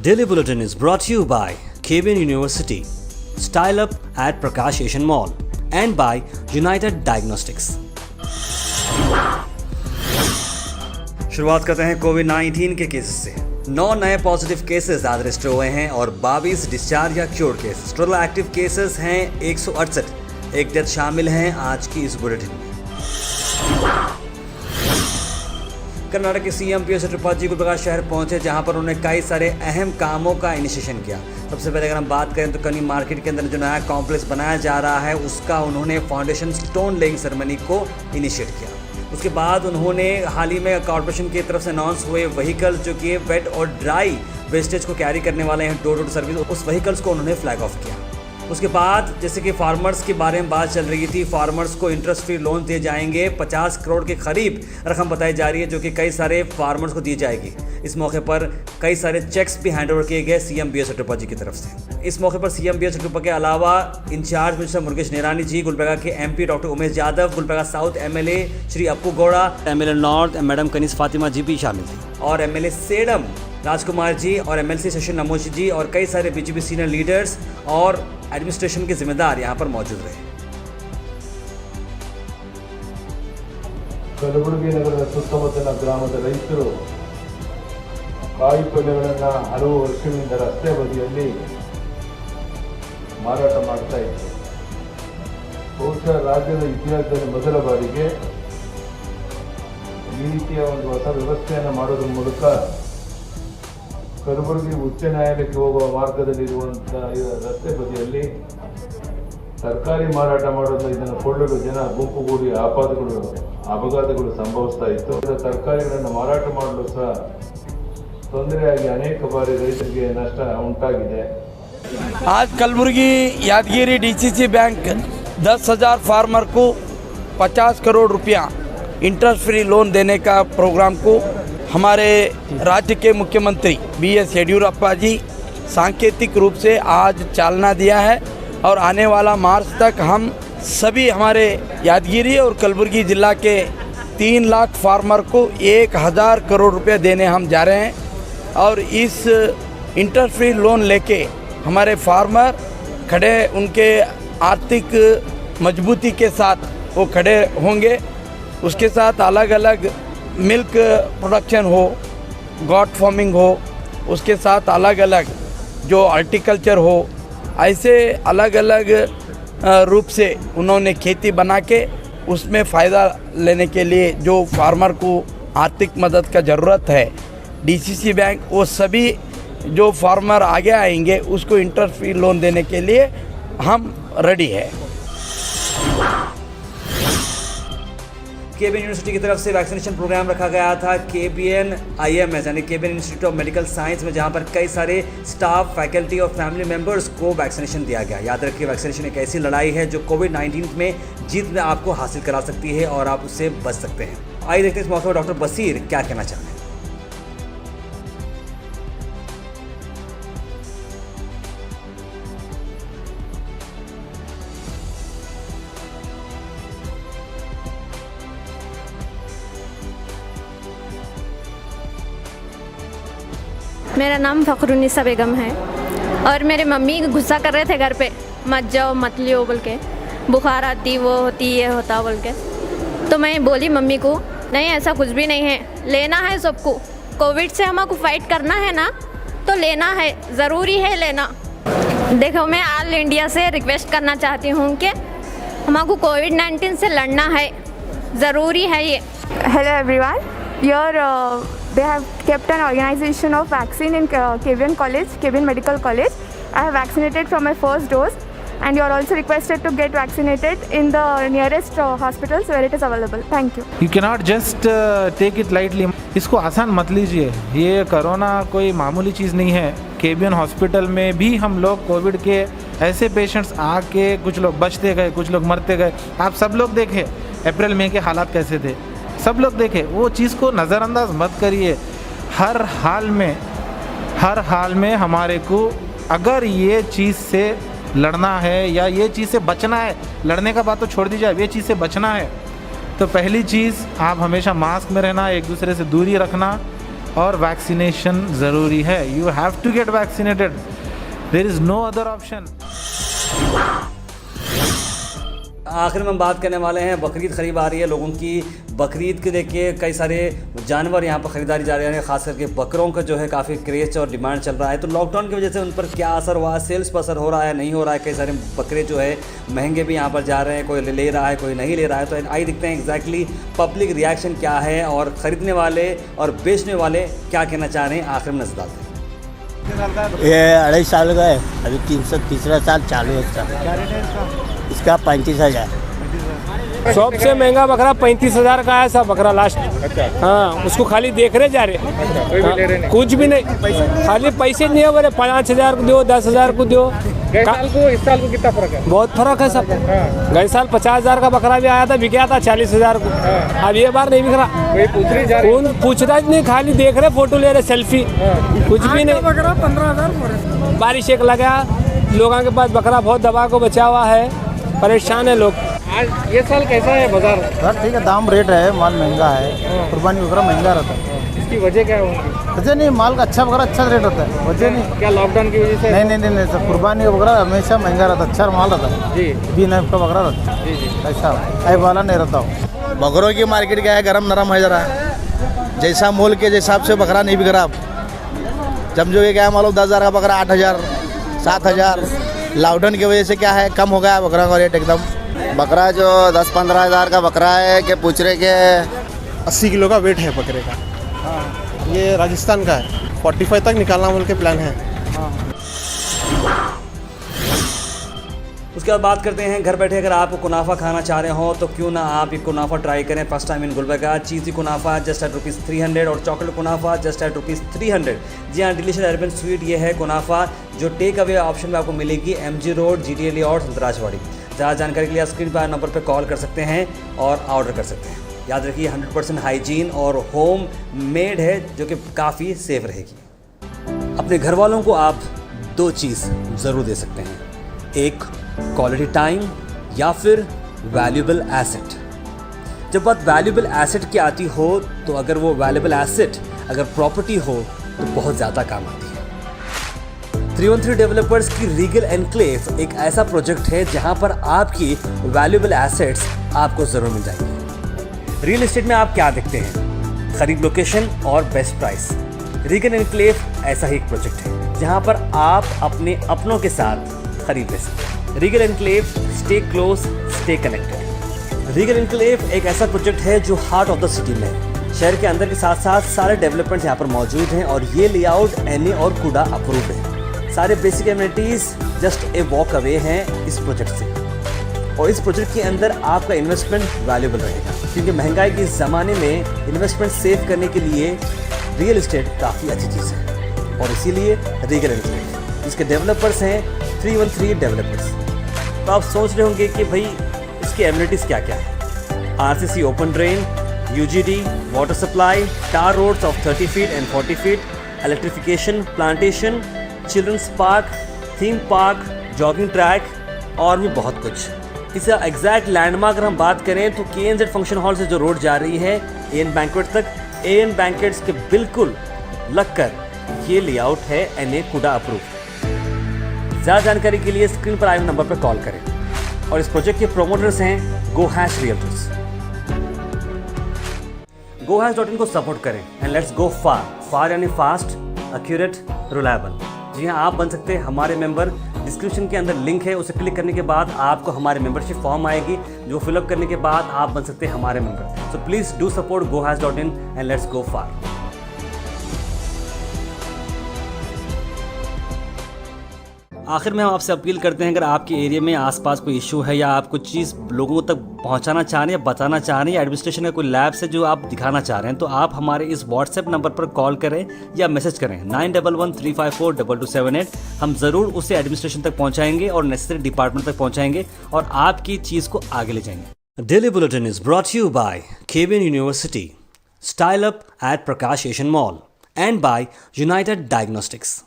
Daily Bulletin is brought to you by KBN University, Style Up at Prakash Asian Mall, and by United Diagnostics. शुरुआत करते हैं कोविड-19 के cases से। 9 नए positive cases आज register हुए हैं और 22 डिस्चार्ज या cured cases. Total active cases हैं 168। एक डेथ शामिल हैं आज की इस बुलेटिन में। कर्नाटक के सीएम पीएस त्रिपाठी गुलबर्गा शहर पहुंचे, जहां पर उन्होंने कई सारे अहम कामों का इनिशिएशन किया। सबसे पहले अगर हम बात करें तो कनी मार्केट के अंदर जो नया कॉम्प्लेक्स बनाया जा रहा है उसका उन्होंने फाउंडेशन स्टोन लेइंग सेरेमनी को इनिशिएट किया। उसके बाद उन्होंने हाल ही में कॉर्पोरेशन की तरफ से अनाउंस हुए व्हीकल्स जो कि वेट और ड्राई वेस्टेज को कैरी करने वाले हैं, डोर टू सर्विस, उस व्हीकल्स को उन्होंने फ्लैग ऑफ किया। उसके बाद जैसे कि फार्मर्स के बारे में बात चल रही थी, फार्मर्स को इंटरेस्ट फ्री लोन दिए जाएंगे। 50 करोड़ के करीब रकम बताई जा रही है जो कि कई सारे फार्मर्स को दी जाएगी। इस मौके पर कई सारे चेक्स भी हैंड ओवर किए गए सीएम बीएस त्रिपाठी की तरफ से। इस मौके पर सीएम बीएस त्रिपाठी के अलावा इंचार्ज मिनिस्टर मुरुगेश निरानी जी, गुलबर्गा के MP doctor Umesh Yadav, Gulbarga south MLA Shri Appu Gowda, MLA north madam Kaneez Fatima ji भी शामिल थे और एमएलए सेडम राजकुमार जी और एमएलसी शशि नमोशी जी और कई सारे बीजेपी सीनियर लीडर्स और एडमिनिस्ट्रेशन के जिम्मेदार यहाँ पर मौजूद रहे। ಕಲಬುರಗಿ ನಗರದ ಸುತ್ತಮುತ್ತಲಿನ ಗ್ರಾಮದ ರೈತರು ಕಾಯಿ ಪಲ್ಯಗಳನ್ನು ಹಲವು ವರ್ಷಗಳಿಂದ ರಸ್ತೆ ಬದಿಯಲ್ಲಿ ಮಾರಾಟ ಮಾಡ್ತಾ ಇದ್ದಾರೆ. ಬಹುಶಃ ರಾಜ್ಯದ ಇತಿಹಾಸದಲ್ಲಿ ಮೊದಲ ಬಾರಿಗೆ ಈ ರೀತಿಯ ಒಂದು ಹೊಸ ವ್ಯವಸ್ಥೆಯನ್ನು ಮಾಡೋದ್ರ ಮೂಲಕ ಕಲಬುರಗಿ ಉಚ್ಚ ನ್ಯಾಯಾಲಯಕ್ಕೆ ಹೋಗುವ ಮಾರ್ಗದಲ್ಲಿರುವಂತಹ ರಸ್ತೆ ಬದಿಯಲ್ಲಿ ಸರ್ಕಾರಿ ಮಾರಾಟ ಮಾಡೋದು, ಇದನ್ನು ಕೊಳ್ಳಲು ಜನ ಗುಂಪುಗೂಡಿ ಅಪಘಾತಗಳು ಸಂಭವಿಸ್ತಾ ಇತ್ತು. ತರಕಾರಿಗಳನ್ನು ಮಾರಾಟ ಮಾಡಲು ಸಹ ತೊಂದರೆಯಾಗಿ ಅನೇಕ ಬಾರಿ ರೈತರಿಗೆ ನಷ್ಟ ಉಂಟಾಗಿದೆ. आज कलबुर्गी यादगिरी डीसीसी बैंक 10,000 फार्मर को 50 करोड़ रुपया इंटरेस्ट फ्री लोन देने का प्रोग्राम को हमारे राज्य के मुख्यमंत्री बीएस येडियुरप्पा जी सांकेतिक रूप से आज चालना दिया है और आने वाला मार्च तक हम सभी हमारे यादगिरी और कलबुर्गी ज़िला के 3 लाख फार्मर को 1,000 करोड़ रुपये देने हम जा रहे हैं। और इस इंटरेस्ट फ्री लोन लेके हमारे फार्मर खड़े, उनके आर्थिक मजबूती के साथ वो खड़े होंगे। उसके साथ अलग अलग मिल्क प्रोडक्शन हो, गॉट फार्मिंग हो, उसके साथ अलग अलग जो हॉर्टिकल्चर हो, ऐसे अलग अलग रूप से उन्होंने खेती बना के उसमें फ़ायदा लेने के लिए जो फार्मर को आर्थिक मदद का ज़रूरत है, डीसीसी बैंक वो सभी जो फार्मर आगे आएंगे उसको इंटरेस्ट फ्री लोन देने के लिए हम रेडी है। केबीएन यूनिवर्सिटी की तरफ से वैक्सीनेशन प्रोग्राम रखा गया था KBN IMS यानी KBN institute of medical science में, जहां पर कई सारे स्टाफ, फैकल्टी और फैमिली मेंबर्स को वैक्सीनेशन दिया गया। याद रखिए, वैक्सीनेशन एक ऐसी लड़ाई है जो कोविड-19 में जीत में आपको हासिल करा सकती है और आप उससे बच सकते हैं। आइए देखते हैं इस मौके पर डॉक्टर बसीर क्या कहना चाहते हैं। मेरा नाम फ़खरुन्निसा बेगम है और मेरे मम्मी गुस्सा कर रहे थे घर पे, मत जाओ मत लियो बोल के, बुखार आती वो होती ये होता बोल के। तो मैं बोली मम्मी को, नहीं ऐसा कुछ भी नहीं है, लेना है सबको, कोविड से हमको फाइट करना है ना तो लेना है, ज़रूरी है लेना। देखो, मैं ऑल इंडिया से रिक्वेस्ट करना चाहती हूँ कि हमको कोविड-19 से लड़ना है, ज़रूरी है ये। Hello everyone. Here they have kept an organization of vaccine in KBN College, KBN Medical College. I have vaccinated from my first dose, and you are also requested to get vaccinated in the nearest hospitals where it is available. Thank you. You cannot just take it lightly. इसको आसान मत लीजिए, ये corona कोई मामूली चीज़ नहीं है। KBN hospital में भी हम लोग कोविड के ऐसे पेशेंट्स आके कुछ लोग बचते गए, कुछ लोग मरते गए। आप सब लोग देखें अप्रैल मई के हालात कैसे थे, सब लोग देखें। वो चीज़ को नज़रअंदाज मत करिए। हर हाल में हमारे को अगर ये चीज़ से लड़ना है या ये चीज़ से बचना है, लड़ने का बात तो छोड़ दीजिए, ये चीज़ से बचना है तो पहली चीज़ आप हमेशा मास्क में रहना, एक दूसरे से दूरी रखना और वैक्सीनेशन ज़रूरी है. You have to get vaccinated. There is no other option. आखिर में हम बात करने वाले हैं, बकरीद करीब आ रही है. लोगों की बकरीद के लेके कई सारे जानवर यहाँ पर ख़रीदारी जा रही है. ख़ास करके बकरों का जो है काफ़ी क्रेज़ और डिमांड चल रहा है. तो लॉकडाउन की वजह से उन पर क्या असर हुआ, सेल्स पर असर हो रहा है, नहीं हो रहा है. कई सारे बकरे जो है महंगे भी यहाँ पर जा रहे हैं, कोई ले रहा है, कोई नहीं ले रहा है. तो आइए देखते हैं एग्जैक्टली पब्लिक रिएक्शन क्या है और ख़रीदने वाले और बेचने वाले क्या कहना चाह रहे हैं. आखिर में नजर डालते हैं. ये 2.5 साल का है, अभी 303 साल चालू है इसका 35,000. सबसे महंगा बकरा 35,000 का है. सब बकरा लास्ट. अच्छा. हाँ, उसको खाली देख रहे जा रहे. कोई भी ले रहे नहीं. कुछ भी नहीं, खाली पैसे नहीं है. बोले 5,000 को दो, 10,000 को दो. गए साल को इस साल को कितना फर्क है? बहुत फर्क है सब. गए साल 50,000 का बकरा भी आया था, बिका था 40,000 को. अब ये बार नहीं बिक रहा. कौन पूछ रहा नहीं, खाली देख रहे, फोटो ले रहे, सेल्फी. कुछ भी नहीं. बकरा 15,000. बारिश एक लगा, लोगों के पास बकरा बहुत दबा को बचा हुआ है, परेशान है लोग. आज ये साल कैसा है बाजार? सर ठीक है, दाम रेट है, माल महंगा है. कुर्बानी बकरा महंगा रहता है. इसकी वजह क्या होगी? वजह नहीं, माल का अच्छा बकरा अच्छा रेट रहता है. वजह नहीं. क्या लॉकडाउन की वजह से? नहीं सर, कुर्बानी का बकरा हमेशा महंगा रहता है, अच्छा माल रहता है. जी. बी नाइफ का बकरा रहता है. जी. ऐसा ऐ वाला नहीं रहता हो. बकरों की मार्केट क्या है, गरम नरम है ज़रा. जैसा मोल के हिसाब से बकरा नहीं बिक रहा. समझो कि क्या मालूम, 10,000 का बकरा 8,000, 7,000. लॉकडाउन की वजह से क्या है, कम हो गया बकरा का रेट एकदम. बकरा जो 10-15 हज़ार का बकरा है कि पूछ रहे के 80 किलो का वेट है बकरे का. ये राजस्थान का है. 45 तक निकालना बोल के प्लान है. उसके बाद बात करते हैं घर बैठे अगर आप कुनाफा खाना चाह रहे हो तो क्यों ना आप ये कुनाफा ट्राई करें. First time in Gulbarga. Cheesy kunafa just at ₹300 और चॉकलेट कुनाफा जस्ट एट ₹300. जी हाँ, डिलीशियस अर्बन स्वीट ये है कुनाफा जो टेक अवे ऑप्शन में आपको मिलेगी. MG road, GTA layout, Santrajwadi. ज़्यादा जानकारी के लिए स्क्रीन पर नंबर पर कॉल कर सकते हैं और ऑर्डर कर सकते हैं. याद रखिए 100% हाइजीन और होम मेड है जो कि काफ़ी सेफ रहेगी. अपने घर वालों को आप 2 चीज़ ज़रूर दे सकते हैं, एक क्वालिटी टाइम या फिर वैल्यूएबल एसेट. जब बात वैल्यूएबल एसेट की आती हो तो अगर वो वैल्यूएबल एसेट अगर प्रॉपर्टी हो तो बहुत ज़्यादा काम आती है. 313 डेवलपर्स की रीगल एनक्लेव एक ऐसा प्रोजेक्ट है जहां पर आपकी वैल्यूएबल एसेट्स आपको ज़रूर मिल जाएंगी. रियल एस्टेट में आप क्या देखते हैं, खरीद लोकेशन और बेस्ट प्राइस. रीगल एनक्लेव ऐसा ही एक प्रोजेक्ट है जहां पर आप अपने अपनों के साथ खरीद ले सकते हैं. Regal enclave, stay close, stay connected. Regal enclave एक ऐसा प्रोजेक्ट है जो हार्ट ऑफ द सिटी में है. शहर के अंदर के साथ साथ सारे डेवलपमेंट्स यहाँ पर मौजूद हैं और ये लेआउट NA और कुडा अप्रूव्ड है. सारे basic amenities just a walk away हैं इस प्रोजेक्ट से. और इस प्रोजेक्ट के अंदर आपका इन्वेस्टमेंट वैल्यूएबल रहेगा क्योंकि महंगाई के ज़माने में इन्वेस्टमेंट सेव करने के लिए रियल एस्टेट काफ़ी अच्छी चीज़ है. और इसीलिए रीगल एनक्लेव इसके डेवलपर्स हैं 313 डेवलपर्स. तो आप सोच रहे होंगे कि भाई इसकी एमिनिटीज़ क्या क्या है. RCC open drain, UGD, water supply, tar roads of 30 feet and 40 feet, electrification, plantation, children's park, theme park, jogging track और भी बहुत कुछ. इसका एग्जैक्ट लैंडमार्क अगर हम बात करें तो KNZ फंक्शन हॉल से जो रोड जा रही है AN बैंक्वेट तक, AN बैंक्वेट्स के बिल्कुल लगकर ये लेआउट है NA कुडा अप्रूव. ज़्यादा जानकारी के लिए स्क्रीन पर आए नंबर पर कॉल करें. और इस प्रोजेक्ट के प्रोमोटर्स हैं GoHash रियल्टर्स. GoHash.in को सपोर्ट करें एंड लेट्स गो फार यानी फास्ट, एक्यूरेट, रिलायबल. जी हाँ, आप बन सकते हैं हमारे मेंबर. डिस्क्रिप्शन के अंदर लिंक है, उसे क्लिक करने के बाद आपको हमारे मेंबरशिप फॉर्म आएगी जो फिलअप करने के बाद आप बन सकते हैं हमारे member. So please do support GoHash.in and let's go far. आखिर में हम आपसे अपील करते हैं अगर आपके एरिया में आसपास कोई इशू है या आप कुछ चीज़ लोगों तक पहुंचाना चाह रहे हैं या बताना चाह रहे हैं या एडमिनिस्ट्रेशन का कोई लैब से जो आप दिखाना चाह रहे हैं तो आप हमारे इस व्हाट्सएप नंबर पर कॉल करें या मैसेज करें 9113542278. हम ज़रूर उसे एडमिनिस्ट्रेशन तक पहुँचाएंगे और नेसेसरी डिपार्टमेंट तक पहुँचाएंगे और आपकी चीज़ को आगे ले जाएंगे. Daily bulletin is brought you by KBN University, style up at Prakash Asian Mall and by United diagnostics.